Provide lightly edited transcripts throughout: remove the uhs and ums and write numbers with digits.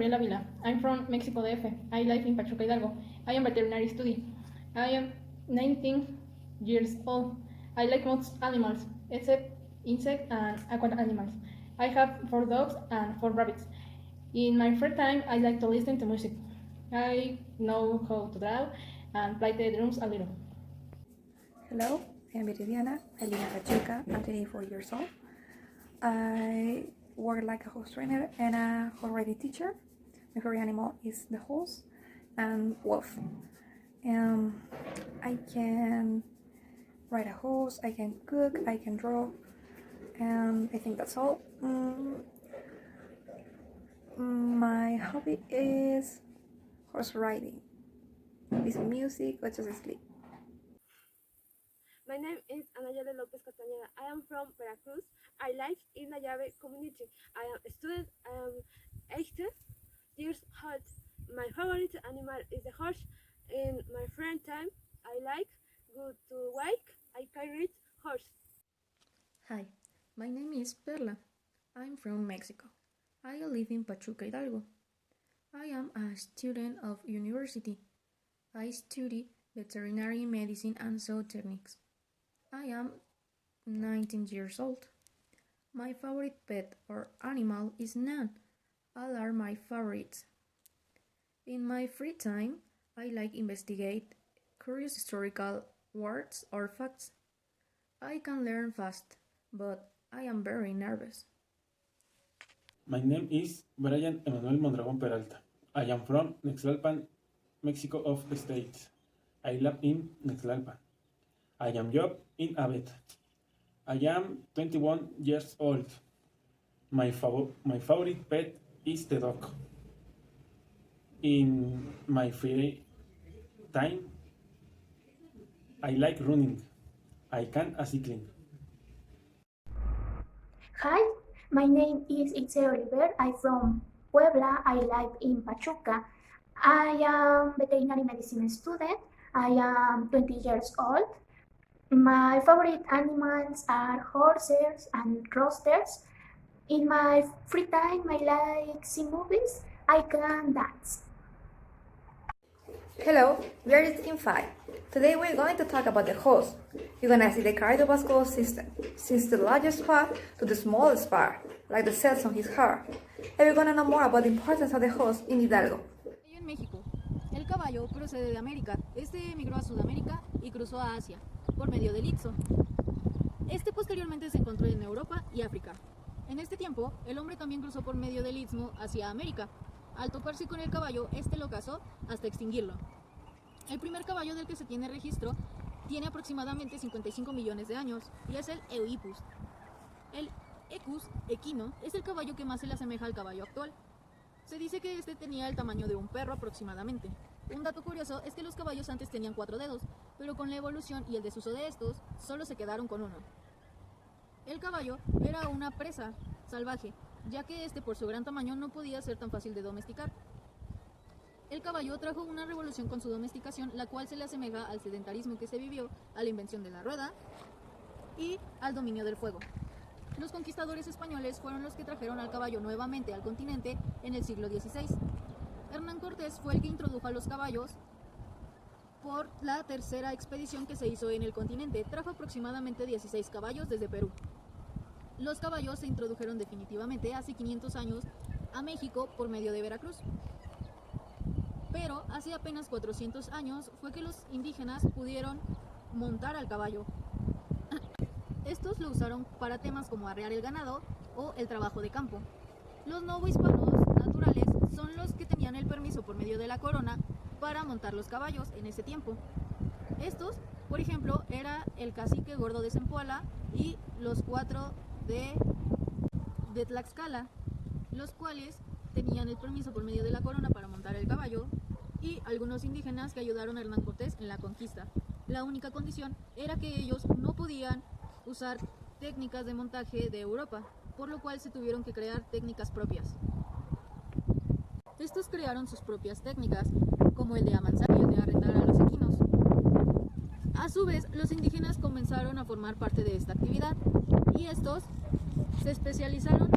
Gabriela Vila. I'm from Mexico DF. I live in Pachuca Hidalgo. I am veterinary student. I am 19 years old. I like most animals, except insect and aquatic animals. I have 4 dogs and 4 rabbits. In my free time, I like to listen to music. I know how to draw and play the drums a little. Hello, I'm Viridiana. I live in Pachuca. I'm 24 years old. I work like a horse trainer and a horse riding teacher. My favorite animal is the horse and wolf. I can ride a horse, I can cook, I can draw, and I think that's all. My hobby is horse riding. Listen music or just sleep. My name is Anayeli Lopez Castañeda. I am from Veracruz. I live in La Llave community. I am a student. I am 18 years old. My favorite animal is the horse. In my free time, I like go to work. I can ride horse. Hi, my name is Perla. I'm from Mexico. I live in Pachuca Hidalgo. I am a student of university. I study veterinary medicine and zootechnics. I am 19 years old. My favorite pet or animal is none. All are my favorites. In my free time, I like investigate curious historical words or facts. I can learn fast, but I am very nervous. My name is Brian Emanuel Mondragon Peralta. I am from Nextlalpan, Mexico of the States. I live in Nextlalpan. I am job in Abet. I am 21 years old. My favorite pet is the dog. In my free time, I like running. I can cycling. Hi, my name is Itzel Oliver. I'm from Puebla. I live in Pachuca. I am veterinary medicine student. I am 20 years old. My favorite animals are horses and roosters. In my free time, I like see movies. I can dance. Hello, we are in 5. Today we're going to talk about the horse. You're gonna see the cardiovascular system, since the largest part to the smallest part, like the cells on his heart. And we're gonna know more about the importance of the horse in Hidalgo. En México, el caballo procede de América. Este emigró a Sudamérica y cruzó a Asia por medio del Ixo. Este posteriormente se encontró en Europa y África. En este tiempo, el hombre también cruzó por medio del Istmo hacia América. Al toparse con el caballo, este lo cazó hasta extinguirlo. El primer caballo del que se tiene registro tiene aproximadamente 55 millones de años y es el Eohippus. El Equus equino es el caballo que más se le asemeja al caballo actual. Se dice que este tenía el tamaño de un perro aproximadamente. Un dato curioso es que los caballos antes tenían 4 dedos, pero con la evolución y el desuso de estos, solo se quedaron con uno. El caballo era una presa salvaje, ya que este por su gran tamaño no podía ser tan fácil de domesticar. El caballo trajo una revolución con su domesticación, la cual se le asemeja al sedentarismo que se vivió, a la invención de la rueda y al dominio del fuego. Los conquistadores españoles fueron los que trajeron al caballo nuevamente al continente en el siglo XVI. Hernán Cortés fue el que introdujo a los caballos por la tercera expedición que se hizo en el continente. Trajo aproximadamente 16 caballos desde Perú. Los caballos se introdujeron definitivamente hace 500 años a México por medio de Veracruz. Pero hace apenas 400 años fue que los indígenas pudieron montar al caballo. Estos lo usaron para temas como arrear el ganado o el trabajo de campo. Los novohispanos naturales son los que tenían el permiso por medio de la corona para montar los caballos en ese tiempo. Estos, por ejemplo, era el cacique gordo de Zempoala y los 4 de Tlaxcala, los cuales tenían el permiso por medio de la corona para montar el caballo, y algunos indígenas que ayudaron a Hernán Cortés en la conquista. La única condición era que ellos no podían usar técnicas de montaje de Europa, por lo cual se tuvieron que crear técnicas propias. Estos crearon sus propias técnicas, como el de amansar y el de arrendar a los equinos. A su vez, los indígenas comenzaron a formar parte de esta actividad, y estos se especializaron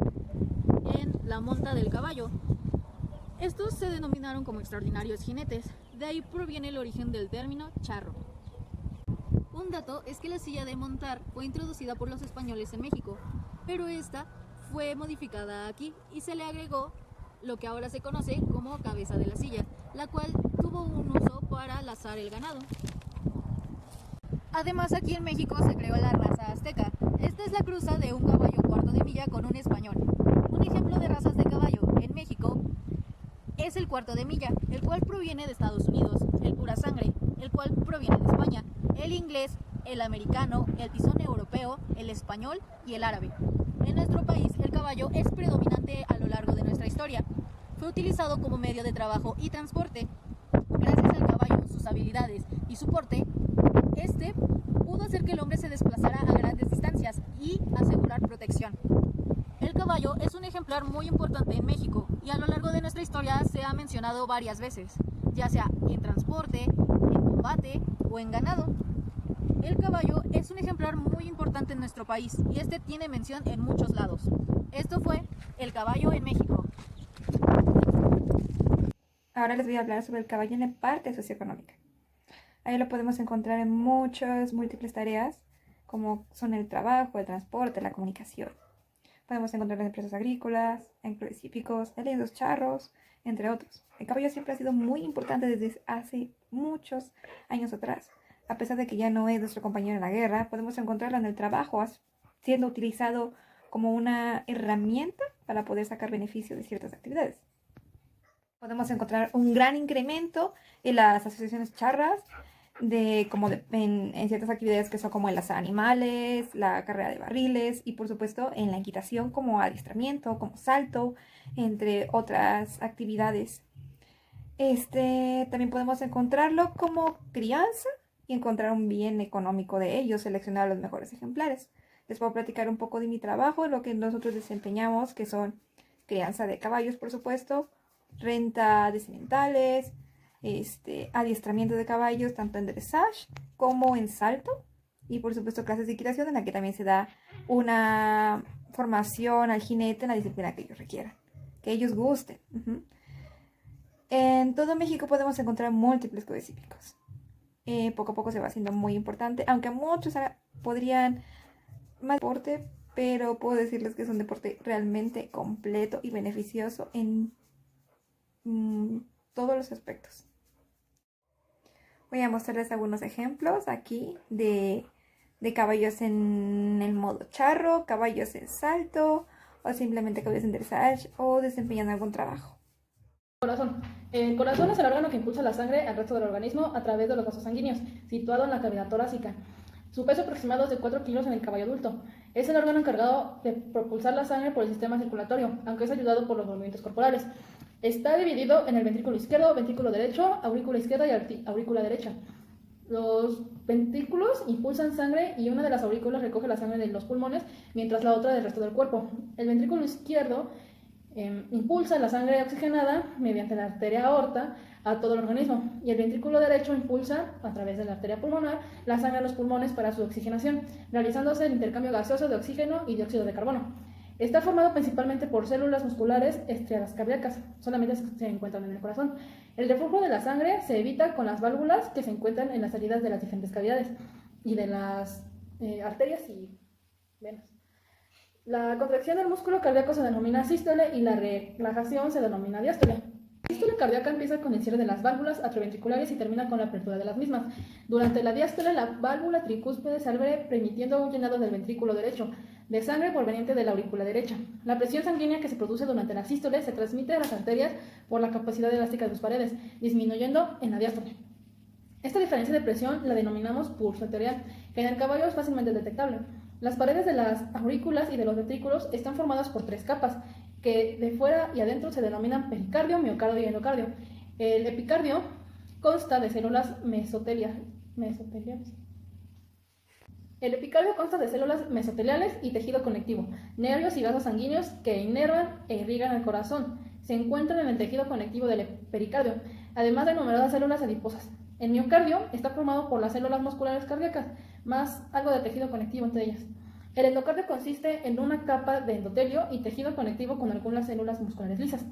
en la monta del caballo. Estos se denominaron como extraordinarios jinetes, de ahí proviene el origen del término charro. Un dato es que la silla de montar fue introducida por los españoles en México, pero esta fue modificada aquí y se le agregó lo que ahora se conoce como cabeza de la silla, la cual tuvo un uso para lazar el ganado. Además, aquí en México se creó la raza azteca. Esta es la cruza de un caballo cuarto de milla con un español. Un ejemplo de razas de caballo en México es el cuarto de milla, el cual proviene de Estados Unidos, el pura sangre, el cual proviene de España, el inglés, el americano, el tizón europeo, el español y el árabe. En nuestro país, el caballo es predominante a lo largo de nuestra historia. Fue utilizado como medio de trabajo y transporte. Gracias al caballo, sus habilidades y su porte, este pudo hacer que el hombre se desplazara a grandes distancias y asegurar protección. El caballo es un ejemplar muy importante en México y a lo largo de nuestra historia se ha mencionado varias veces, ya sea en transporte, en combate o en ganado. El caballo es un ejemplar muy importante en nuestro país y este tiene mención en muchos lados. Esto fue el caballo en México. Ahora les voy a hablar sobre el caballo en la parte socioeconómica. Ahí lo podemos encontrar en muchas múltiples tareas, como son el trabajo, el transporte, la comunicación. Podemos encontrar en empresas agrícolas, en clubes hípicos, en los charros, entre otros. El caballo siempre ha sido muy importante desde hace muchos años atrás. A pesar de que ya no es nuestro compañero en la guerra, podemos encontrarlo en el trabajo, siendo utilizado como una herramienta para poder sacar beneficio de ciertas actividades. Podemos encontrar un gran incremento en las asociaciones charras, en ciertas actividades que son como el lazar animales, la carrera de barriles y por supuesto en la equitación como adiestramiento, como salto, entre otras actividades. También podemos encontrarlo como crianza y encontrar un bien económico de ellos, seleccionar los mejores ejemplares. Les puedo platicar un poco de mi trabajo, lo que nosotros desempeñamos, que son crianza de caballos, por supuesto, renta de sementales, adiestramiento de caballos, tanto en dressage como en salto, y por supuesto clases de equitación en la que también se da una formación al jinete en la disciplina que ellos requieran, que ellos gusten. En todo México podemos encontrar múltiples clubes hípicos. Poco a poco se va haciendo muy importante, aunque muchos podrían más deporte, pero puedo decirles que es un deporte realmente completo y beneficioso en todos los aspectos. Voy a mostrarles algunos ejemplos aquí de caballos en el modo charro, caballos en salto o simplemente caballos en dressage o desempeñando algún trabajo. Corazón. El corazón es el órgano que impulsa la sangre al resto del organismo a través de los vasos sanguíneos, situado en la cavidad torácica. Su peso aproximado es de 4 kilos en el caballo adulto. Es el órgano encargado de propulsar la sangre por el sistema circulatorio, aunque es ayudado por los movimientos corporales. Está dividido en el ventrículo izquierdo, ventrículo derecho, aurícula izquierda y aurícula derecha. Los ventrículos impulsan sangre y una de las aurículas recoge la sangre de los pulmones, mientras la otra del resto del cuerpo. El ventrículo izquierdo impulsa la sangre oxigenada mediante la arteria aorta a todo el organismo, y el ventrículo derecho impulsa, a través de la arteria pulmonar, la sangre a los pulmones para su oxigenación, realizándose el intercambio gaseoso de oxígeno y dióxido de carbono. Está formado principalmente por células musculares estriadas cardíacas, solamente se encuentran en el corazón. El reflujo de la sangre se evita con las válvulas que se encuentran en las salidas de las diferentes cavidades y de las arterias y venas. La contracción del músculo cardíaco se denomina sístole y la relajación se denomina diástole. La sístole cardíaca empieza con el cierre de las válvulas atrioventriculares y termina con la apertura de las mismas. Durante la diástole, la válvula tricúspide se abre permitiendo un llenado del ventrículo derecho de sangre proveniente de la aurícula derecha. La presión sanguínea que se produce durante la sístole se transmite a las arterias por la capacidad elástica de sus paredes, disminuyendo en la diástole. Esta diferencia de presión la denominamos pulso arterial, que en el caballo es fácilmente detectable. Las paredes de las aurículas y de los ventrículos están formadas por 3 capas, que de fuera y adentro se denominan pericardio, miocardio y endocardio. El epicardio consta de células mesoteliales. El epicardio consta de células mesoteliales y tejido conectivo, nervios y vasos sanguíneos que inervan e irrigan el corazón. Se encuentran en el tejido conectivo del pericardio, además de numerosas células adiposas. El miocardio está formado por las células musculares cardíacas, más algo de tejido conectivo entre ellas. El endocardio consiste en una capa de endotelio y tejido conectivo con algunas células musculares lisas.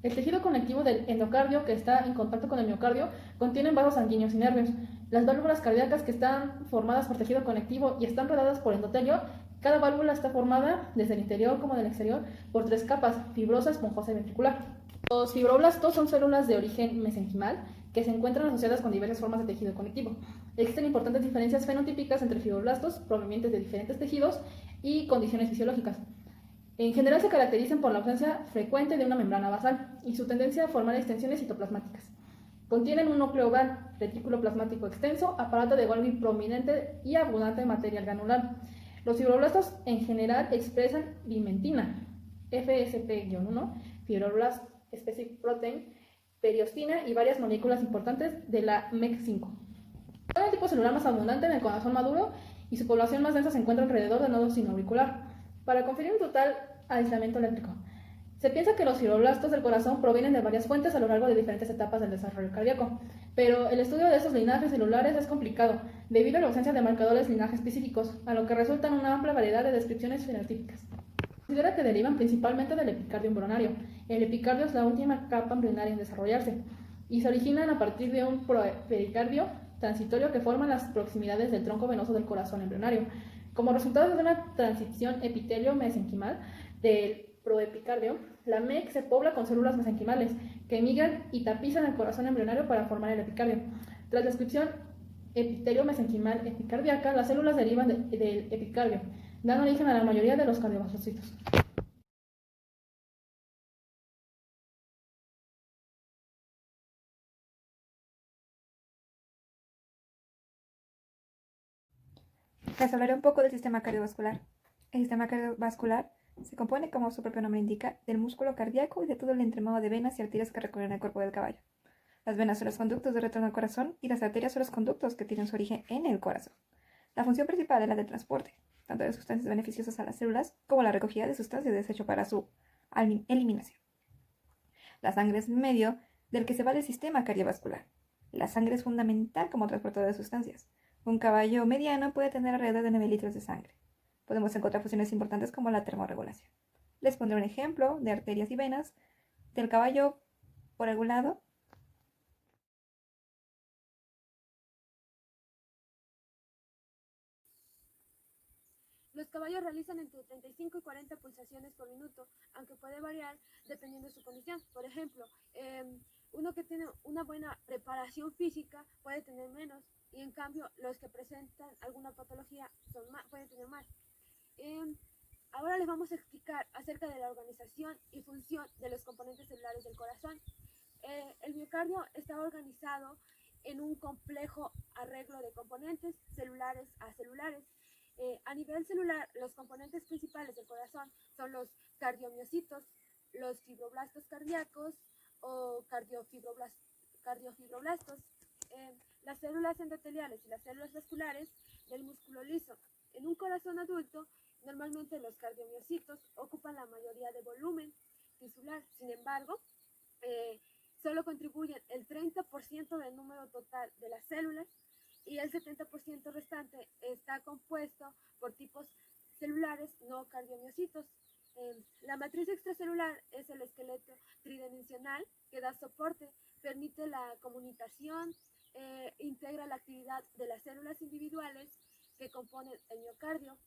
El tejido conectivo del endocardio, que está en contacto con el miocardio, contiene vasos sanguíneos y nervios. Las válvulas cardíacas, que están formadas por tejido conectivo y están rodeadas por endotelio, cada válvula está formada, desde el interior como del exterior, por 3 capas: fibrosa, esponjosa y ventricular. Los fibroblastos son células de origen mesenquimal que se encuentran asociadas con diversas formas de tejido conectivo. Existen importantes diferencias fenotípicas entre fibroblastos provenientes de diferentes tejidos y condiciones fisiológicas. En general se caracterizan por la ausencia frecuente de una membrana basal y su tendencia a formar extensiones citoplasmáticas. Contienen un núcleo oval, retículo plasmático extenso, aparato de Golgi prominente y abundante material granular. Los fibroblastos en general expresan bimentina, FSP-1, fibroblast specific protein, periostina y varias moléculas importantes de la MEC5. Es el tipo celular más abundante en el corazón maduro y su población más densa se encuentra alrededor del nodo sinoauricular, para conferir un total aislamiento eléctrico. Se piensa que los fibroblastos del corazón provienen de varias fuentes a lo largo de diferentes etapas del desarrollo cardíaco, pero el estudio de estos linajes celulares es complicado debido a la ausencia de marcadores linaje específicos, a lo que resultan una amplia variedad de descripciones fenotípicas. Se considera que derivan principalmente del epicardio embrionario. El epicardio es la última capa embrionaria en desarrollarse y se originan a partir de un pericardio transitorio que forma las proximidades del tronco venoso del corazón embrionario. Como resultado de una transición epitelio-mesenquimal del proepicardio, la MEC se pobla con células mesenquimales que emigran y tapizan el corazón embrionario para formar el epicardio. Tras la descripción epitelio-mesenquimal epicardíaca, las células derivan del epicardio, dando origen a la mayoría de los cardiovasocitos. Les hablaré un poco del sistema cardiovascular. El sistema cardiovascular se compone, como su propio nombre indica, del músculo cardíaco y de todo el entramado de venas y arterias que recorren el cuerpo del caballo. Las venas son los conductos de retorno al corazón y las arterias son los conductos que tienen su origen en el corazón. La función principal es la de transporte, tanto de sustancias beneficiosas a las células como la recogida de sustancias de desecho para su eliminación. La sangre es el medio del que se va el sistema cardiovascular. La sangre es fundamental como transportador de sustancias. Un caballo mediano puede tener alrededor de 9 litros de sangre. Podemos encontrar funciones importantes como la termorregulación. Les pondré un ejemplo de arterias y venas del caballo por algún lado. Los caballos realizan entre 35 y 40 pulsaciones por minuto, aunque puede variar dependiendo de su condición. Por ejemplo, uno que tiene una buena preparación física puede tener menos, y en cambio los que presentan alguna patología pueden tener más. Ahora les vamos a explicar acerca de la organización y función de los componentes celulares del corazón. El miocardio está organizado en un complejo arreglo de componentes celulares a celulares. A nivel celular, los componentes principales del corazón son los cardiomiocitos, los fibroblastos cardíacos o cardiofibroblastos, las células endoteliales y las células vasculares del músculo liso. En un corazón adulto, normalmente los cardiomiocitos ocupan la mayoría de volumen tisular. Sin embargo, solo contribuyen el 30% del número total de las células, y el 70% restante está compuesto por tipos celulares no cardiomiocitos. La matriz extracelular es el esqueleto tridimensional que da soporte, permite la comunicación, integra la actividad de las células individuales que componen el miocardio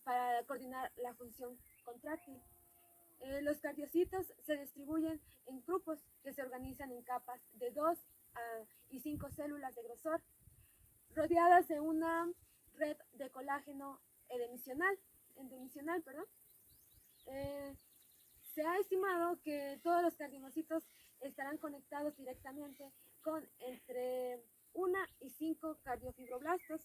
para coordinar la función contráctil. Los cardiocitos se distribuyen en grupos que se organizan en capas de 2 y 5 células de grosor, rodeadas de una red de colágeno endimisional. Se ha estimado que todos los cardiomocitos estarán conectados directamente con entre 1 y 5 cardiofibroblástos.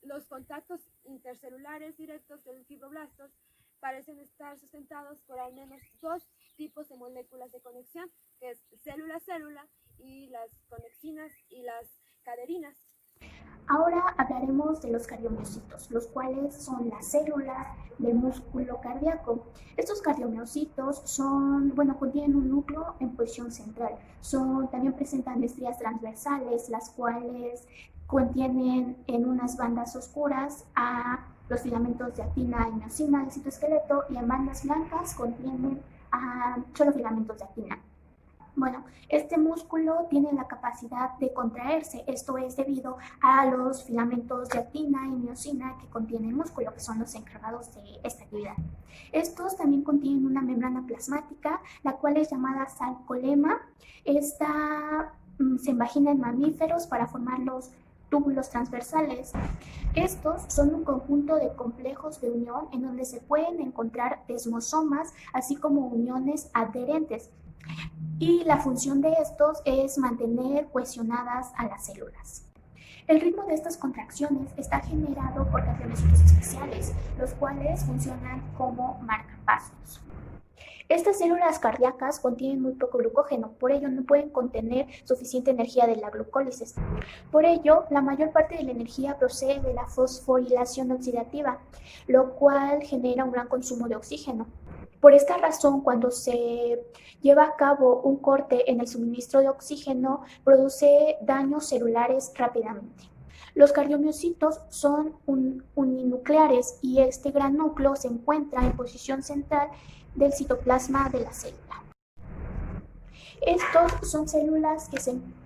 Los contactos intercelulares directos de fibroblastos parecen estar sustentados por al menos 2 tipos de moléculas de conexión, que es célula-célula y las conexinas y las caderinas. Ahora hablaremos de los cardiomiocitos, los cuales son las células del músculo cardíaco. Estos cardiomiocitos contienen un núcleo en posición central. También presentan estrías transversales, las cuales contienen en unas bandas oscuras a los filamentos de actina y miosina del citoesqueleto, y en bandas blancas contienen solo filamentos de actina. Bueno, este músculo tiene la capacidad de contraerse, esto es debido a los filamentos de actina y miosina que contiene el músculo, que son los encargados de esta actividad. Estos también contienen una membrana plasmática, la cual es llamada sarcolema. Esta se invagina en mamíferos para formar los túbulos transversales. Estos son un conjunto de complejos de unión en donde se pueden encontrar desmosomas, así como uniones adherentes. Y la función de estos es mantener cohesionadas a las células. El ritmo de estas contracciones está generado por camioncitos especiales, los cuales funcionan como marcapasos. Estas células cardíacas contienen muy poco glucógeno, por ello no pueden contener suficiente energía de la glucólisis. Por ello, la mayor parte de la energía procede de la fosforilación oxidativa, lo cual genera un gran consumo de oxígeno. Por esta razón, cuando se lleva a cabo un corte en el suministro de oxígeno, produce daños celulares rápidamente. Los cardiomiocitos son uninucleares y este gran núcleo se encuentra en posición central del citoplasma de la célula. Estos son células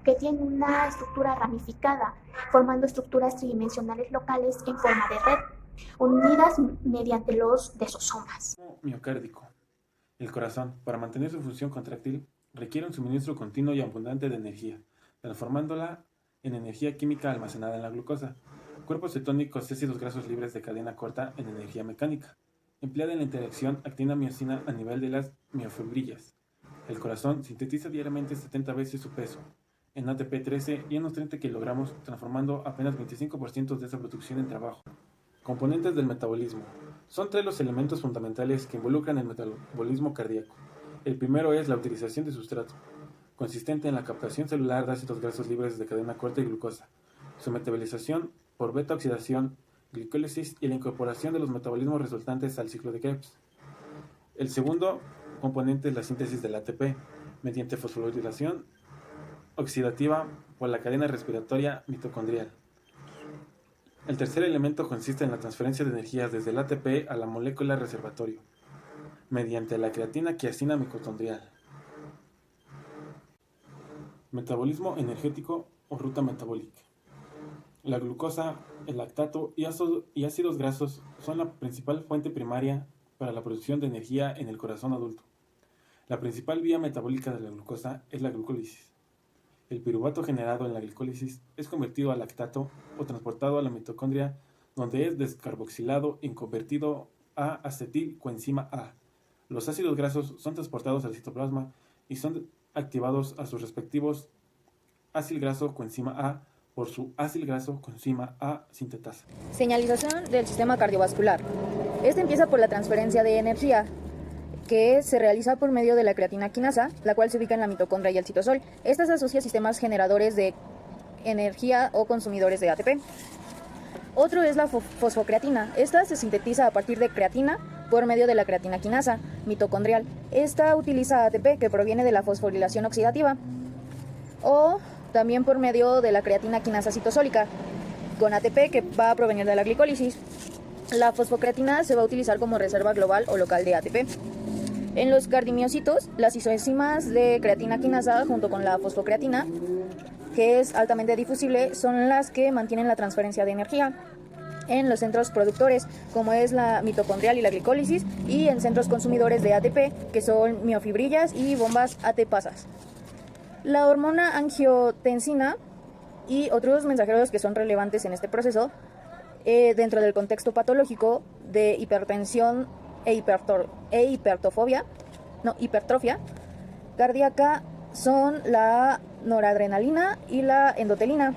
que tienen una estructura ramificada, formando estructuras tridimensionales locales en forma de red, unidas mediante los desosomas. Miocárdico. El corazón, para mantener su función contráctil, requiere un suministro continuo y abundante de energía, transformándola en energía química almacenada en la glucosa, cuerpos cetónicos y ácidos grasos libres de cadena corta en energía mecánica, empleada en la interacción actina-miosina a nivel de las miofibrillas. El corazón sintetiza diariamente 70 veces su peso, en ATP 13 y en unos 30 kilogramos, transformando apenas 25% de esa producción en trabajo. Componentes del metabolismo. Son tres los elementos fundamentales que involucran el metabolismo cardíaco. El primero es la utilización de sustrato, consistente en la captación celular de ácidos grasos libres de cadena corta y glucosa, su metabolización por beta-oxidación, glicólisis y la incorporación de los metabolismos resultantes al ciclo de Krebs. El segundo componente es la síntesis del ATP, mediante fosforilación oxidativa por la cadena respiratoria mitocondrial. El tercer elemento consiste en la transferencia de energías desde el ATP a la molécula reservatorio, mediante la creatina-quiasina mitocondrial. Metabolismo energético o ruta metabólica. La glucosa, el lactato y ácidos grasos son la principal fuente primaria para la producción de energía en el corazón adulto. La principal vía metabólica de la glucosa es la glucólisis. El piruvato generado en la glicólisis es convertido a lactato o transportado a la mitocondria, donde es descarboxilado y convertido a acetilcoenzima A. Los ácidos grasos son transportados al citoplasma y son activados a sus respectivos acilgraso coenzima A por su acilgraso coenzima A sintetasa. Señalización del sistema cardiovascular. Este empieza por la transferencia de energía, que se realiza por medio de la creatina quinasa, la cual se ubica en la mitocondria y el citosol. Esta se asocia a sistemas generadores de energía o consumidores de ATP. Otro es la fosfocreatina. Esta se sintetiza a partir de creatina por medio de la creatina quinasa mitocondrial. Esta utiliza ATP que proviene de la fosforilación oxidativa, o también por medio de la creatina quinasa citosólica con ATP que va a provenir de la glicólisis. La fosfocreatina se va a utilizar como reserva global o local de ATP. En los cardiomiocitos, las isoenzimas de creatina quinasa junto con la fosfocreatina, que es altamente difusible, son las que mantienen la transferencia de energía en los centros productores, como es la mitocondrial y la glicólisis, y en centros consumidores de ATP, que son miofibrillas y bombas AT-pasas. La hormona angiotensina y otros mensajeros que son relevantes en este proceso, dentro del contexto patológico de hipertensión hipertrofia cardíaca, son la noradrenalina y la endotelina.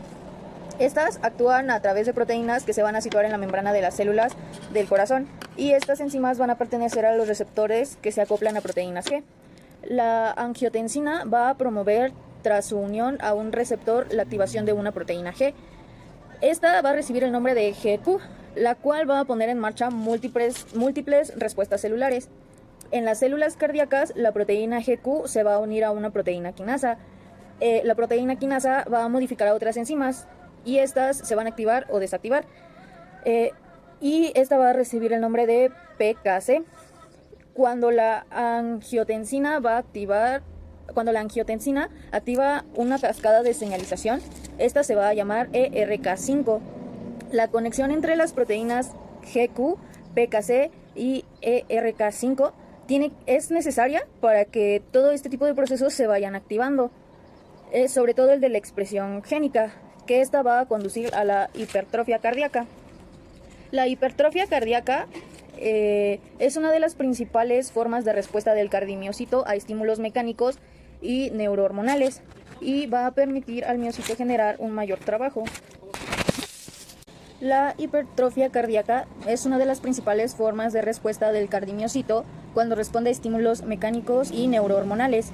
Estas actúan a través de proteínas que se van a situar en la membrana de las células del corazón, y estas enzimas van a pertenecer a los receptores que se acoplan a proteínas G. La angiotensina va a promover, tras su unión a un receptor, la activación de una proteína G. Esta va a recibir el nombre de GQ, la cual va a poner en marcha múltiples respuestas celulares. En las células cardíacas, la proteína GQ se va a unir a una proteína quinasa. La proteína quinasa va a modificar a otras enzimas y estas se van a activar o desactivar. Y esta va a recibir el nombre de PKC. Cuando la angiotensina activa una cascada de señalización, esta se va a llamar ERK5. La conexión entre las proteínas GQ, PKC y ERK5 es necesaria para que todo este tipo de procesos se vayan activando, sobre todo el de la expresión génica, que esta va a conducir a la hipertrofia cardíaca. La hipertrofia cardíaca es una de las principales formas de respuesta del cardiomiocito a estímulos mecánicos y neurohormonales y va a permitir al miocito generar un mayor trabajo. La hipertrofia cardíaca es una de las principales formas de respuesta del cardiomiocito cuando responde a estímulos mecánicos y neurohormonales.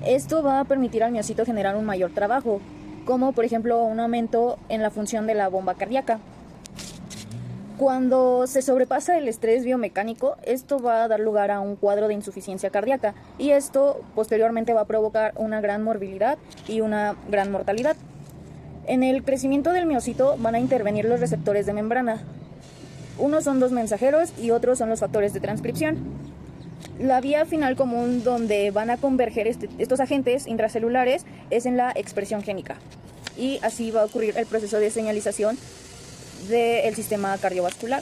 Esto va a permitir al miocito generar un mayor trabajo, como por ejemplo un aumento en la función de la bomba cardíaca. Cuando se sobrepasa el estrés biomecánico, esto va a dar lugar a un cuadro de insuficiencia cardíaca y esto posteriormente va a provocar una gran morbilidad y una gran mortalidad. En el crecimiento del miocito van a intervenir los receptores de membrana. Unos son los mensajeros y otros son los factores de transcripción. La vía final común donde van a converger estos agentes intracelulares es en la expresión génica y así va a ocurrir el proceso de señalización del sistema cardiovascular.